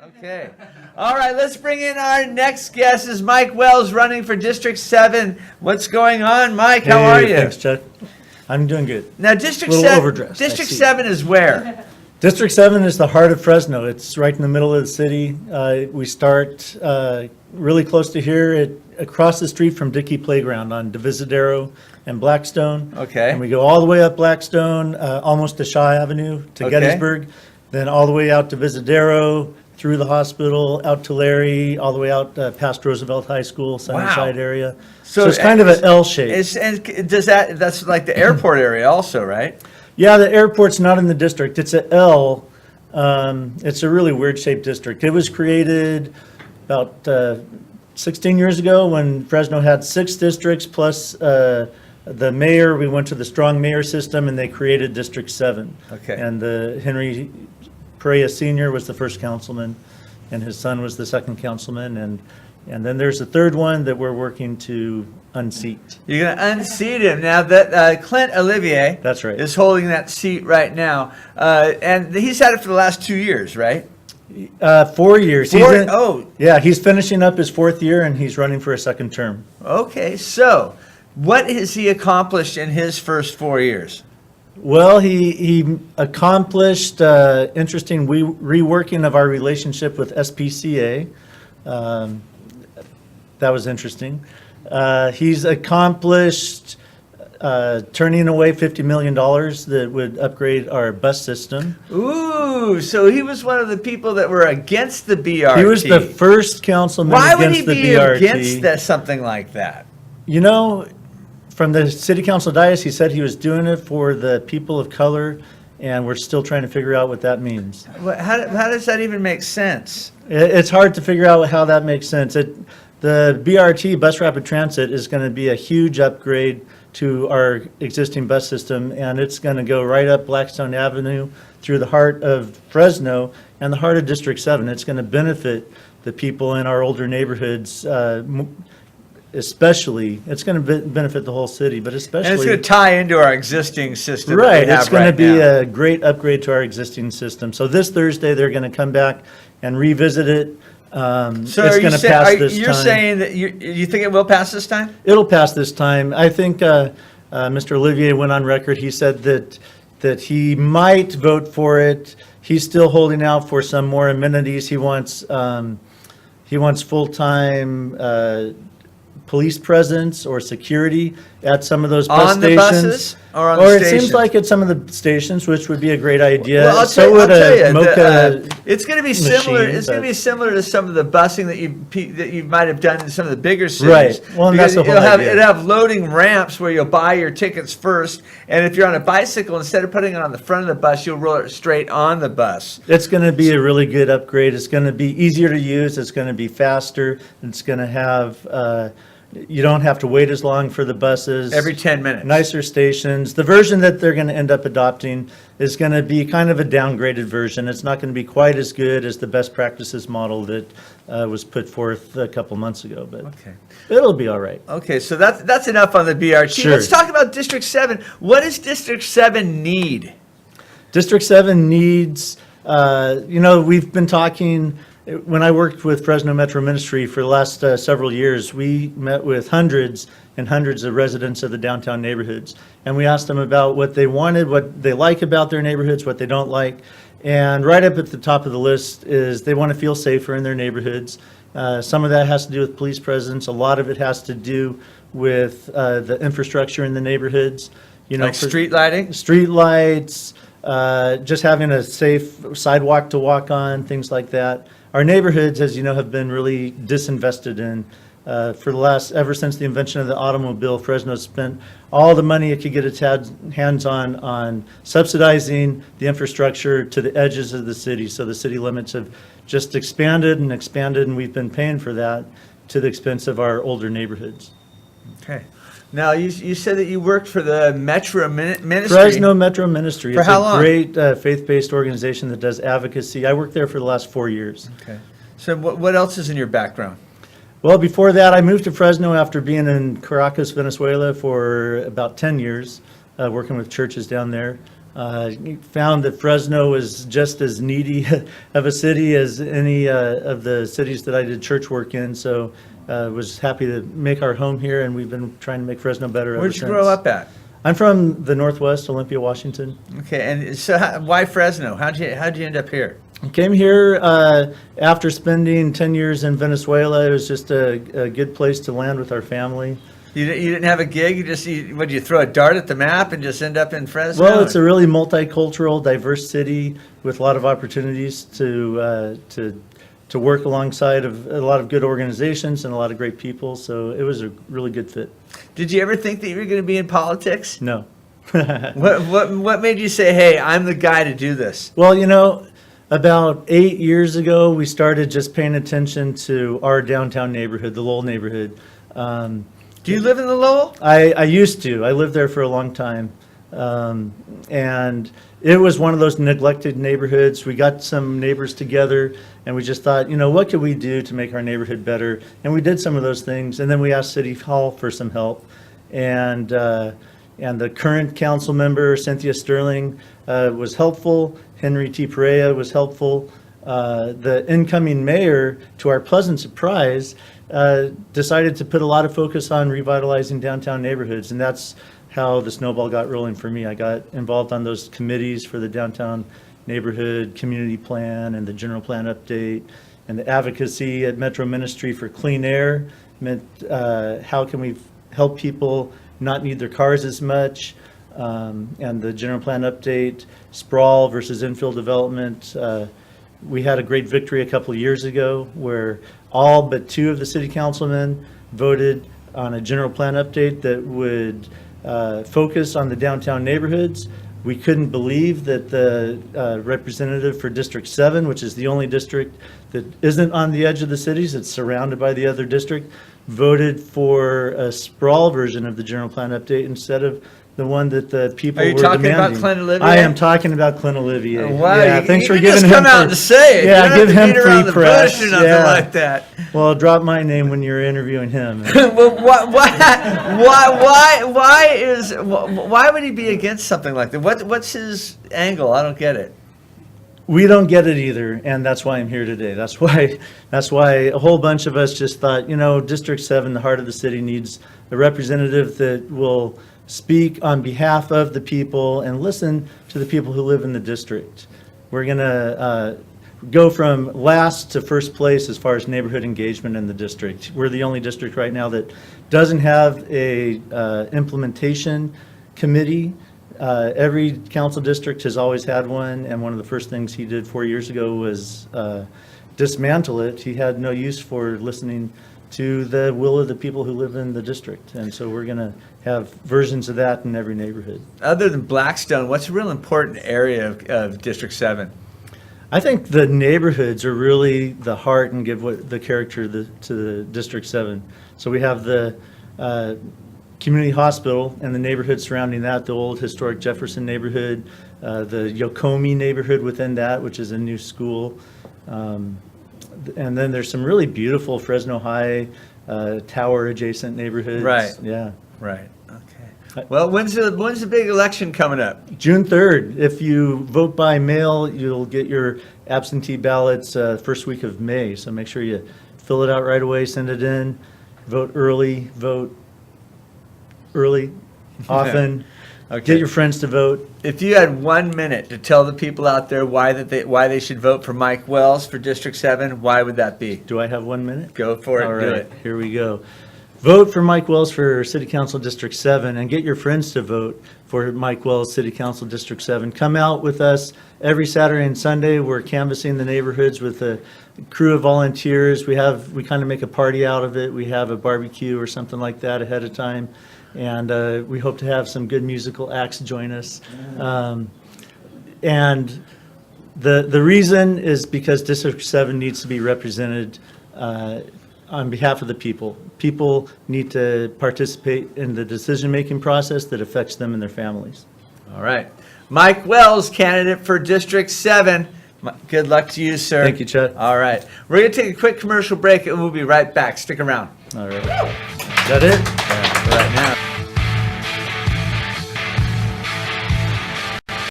Okay. All right, let's bring in our next guest. Is Mike Wells running for District 7. What's going on, Mike? How are you? Thanks, Chuck. I'm doing good. Now, District A little 7, overdressed, I District see. 7 is where? District 7 is the heart of Fresno. It's right in the middle of the city. We start really close to here, across the street from Dickey Playground on Divisadero and Blackstone. Okay. And we go all the way up Blackstone, almost to Shaw Avenue, to Okay. Gettysburg, then all the way out to Visadero, through the hospital, out to Larry, all the way out past Roosevelt High School, Sunnyside area. So it's kind of an L shape. And that's like the airport area also, right? Yeah, the airport's not in the district. It's a L. It's a really weird shaped district. It was created about 16 years ago when Fresno had 6 districts plus the mayor. We went to the strong mayor system and they created District 7. Okay. And Henry Perea Sr. was the first councilman and his son was the second councilman. And then there's a third one that we're working to unseat. You're going to unseat him. Now, that Clint Olivier That's right. is holding that seat right now. And he's had it for the last 2 years, right? 4 years. Oh, Yeah, he's finishing up his 4th year and he's running for a second term. okay. So what has he accomplished in his first 4 years? Well, he accomplished interesting reworking of our relationship with SPCA. That was interesting. He's accomplished turning away $50 million that would upgrade our bus system. Ooh, so he was one of the people that were against the BRT. He was the first councilman Why would against he the be BRT. against something like that? You know, from the city council dais, he said he was doing it for the people of color, and we're still trying to figure out what that means. How does that even make sense? It's hard to figure out how that makes sense. The BRT, Bus Rapid Transit, is going to be a huge upgrade to our existing bus system, and it's going to go right up Blackstone Avenue through the heart of Fresno and the heart of District 7. It's going to benefit the people in our older neighborhoods, especially. It's going to benefit the whole city, but especially. And it's going to tie into our existing system. Right, that we have it's going right to be now. a great upgrade to our existing system. So this Thursday, they're going to come back and revisit it. It's So going to pass this you're time. saying that you think it will pass this time? It'll pass this time. I think Mr. Olivier went on record. He said that he might vote for it. He's still holding out for some more amenities. He wants full-time police presence or security at some of those bus On the stations. buses or on Or the it seems stations? like at some of the stations, which would be a great idea. Well, I'll So tell you, would a Mocha, Mocha it's going to be similar. machine, It's going to but- be similar to some of the busing that you might have done in some of the bigger cities. Right. Well, and that's Because the whole idea. it'll have loading ramps where you'll buy your tickets first, and if you're on a bicycle, instead of putting it on the front of the bus, you'll roll it straight on the bus. It's going to be a really good upgrade. It's going to be easier to use. It's going to be faster. It's going to have, you don't have to wait as long for the buses. Every 10 minutes. Nicer stations. The version that they're going to end up adopting is going to be kind of a downgraded version. It's not going to be quite as good as the best practices model that was put forth a couple months ago, but Okay. it'll be all right. Okay, so that's enough on the BRT. Sure. Let's talk about District 7. What does District 7 need? District 7 needs, we've been talking, when I worked with Fresno Metro Ministry for the last several years, we met with hundreds and hundreds of residents of the downtown neighborhoods. And we asked them about what they wanted, what they like about their neighborhoods, what they don't like. And right up at the top of the list is they want to feel safer in their neighborhoods. Some of that has to do with police presence. A lot of it has to do with the infrastructure in the neighborhoods. Like street lighting? Street lights, just having a safe sidewalk to walk on, things like that. Our neighborhoods, as you know, have been really disinvested in. Ever since the invention of the automobile, Fresno spent all the money it could get its hands on subsidizing the infrastructure to the edges of the city. So the city limits have just expanded, and we've been paying for that to the expense of our older neighborhoods. Okay. Now, you said that you worked for the Metro Ministry. Fresno Metro Ministry. For how long? It's a great faith-based organization that does advocacy. I worked there for the last 4 years. Okay. So what else is in your background? Well, before that, I moved to Fresno after being in Caracas, Venezuela for about 10 years, working with churches down there. Found that Fresno was just as needy of a city as any of the cities that I did church work in. So was happy to make our home here, and we've been trying to make Fresno better ever Where'd since. you grow up at? I'm from the Northwest, Olympia, Washington. Okay, and so why Fresno? How'd you end up here? I came here after spending 10 years in Venezuela. It was just a good place to land with our family. You didn't have a gig? Would you throw a dart at the map and just end up in Fresno? Well, it's a really multicultural, diverse city with a lot of opportunities to work alongside of a lot of good organizations and a lot of great people. So it was a really good fit. Did you ever think that you were going to be in politics? No. What made you say, "Hey, I'm the guy to do this"? Well, about 8 years ago, we started just paying attention to our downtown neighborhood, the Lowell neighborhood. Do you live in the Lowell? I used to. I lived there for a long time. And it was one of those neglected neighborhoods. We got some neighbors together and we just thought, what could we do to make our neighborhood better? And we did some of those things. And then we asked City Hall for some help. And the current council member, Cynthia Sterling, was helpful. Henry T. Perea was helpful. The incoming mayor, to our pleasant surprise, decided to put a lot of focus on revitalizing downtown neighborhoods, and that's how the snowball got rolling for me. I got involved on those committees for the downtown neighborhood community plan and the general plan update, and the advocacy at Metro Ministry for clean air meant how can we help people not need their cars as much, and the general plan update, sprawl versus infill development. We had a great victory a couple of years ago where all but 2 of the city councilmen voted on a general plan update that would focus on the downtown neighborhoods. We couldn't believe that the representative for District 7, which is the only district that isn't on the edge of the cities, it's surrounded by the other district, voted for a sprawl version of the general plan update instead of the one that the people were demanding. Are you talking about Clint Olivier? I am talking about Clint Olivier. Oh, wow, Yeah, you, thanks you for can giving just him come out and say it. Yeah, you don't give have to him beat around free the press. bush or nothing Yeah. like that. Well, drop my name when you're interviewing him. Well, why would he be against something like that? What's his angle? I don't get it. We don't get it either, and that's why I'm here today. That's why a whole bunch of us just thought, District 7, the heart of the city, needs a representative that will speak on behalf of the people and listen to the people who live in the district. We're going to go from last to first place as far as neighborhood engagement in the district. We're the only district right now that doesn't have a implementation committee. Every council district has always had one, and one of the first things he did 4 years ago was dismantle it. He had no use for listening to the will of the people who live in the district, and so we're going to have versions of that in every neighborhood. Other than Blackstone, what's a real important area of District 7? I think the neighborhoods are really the heart and give the character to the District 7. So we have the community hospital and the neighborhood surrounding that, the old historic Jefferson neighborhood, the Yokomi neighborhood within that, which is a new school. And then there's some really beautiful Fresno High tower adjacent neighborhoods. Right. Yeah. Right. Okay. Well, when's the big election coming up? June 3rd. If you vote by mail, you'll get your absentee ballots first week of May. So make sure you fill it out right away, send it in, vote early, often. Okay. Get your friends to vote. If you had 1 minute to tell the people out there why they should vote for Mike Wells for District 7, why would that be? Do I have 1 minute? Go for it. All Do right, it. here we go. Vote for Mike Wells for City Council District 7 and get your friends to vote for Mike Wells City Council District 7. Come out with us every Saturday and Sunday. We're canvassing the neighborhoods with a crew of volunteers. We kind of make a party out of it. We have a barbecue or something like that ahead of time. And we hope to have some good musical acts join us. And the reason is because District 7 needs to be represented on behalf of the people. People need to participate in the decision-making process that affects them and their families. All right. Mike Wells, candidate for District 7. Good luck to you, sir. Thank you, Chet. All right. We're going to take a quick commercial break, and we'll be right back. Stick around. All right. Is that it? Right now.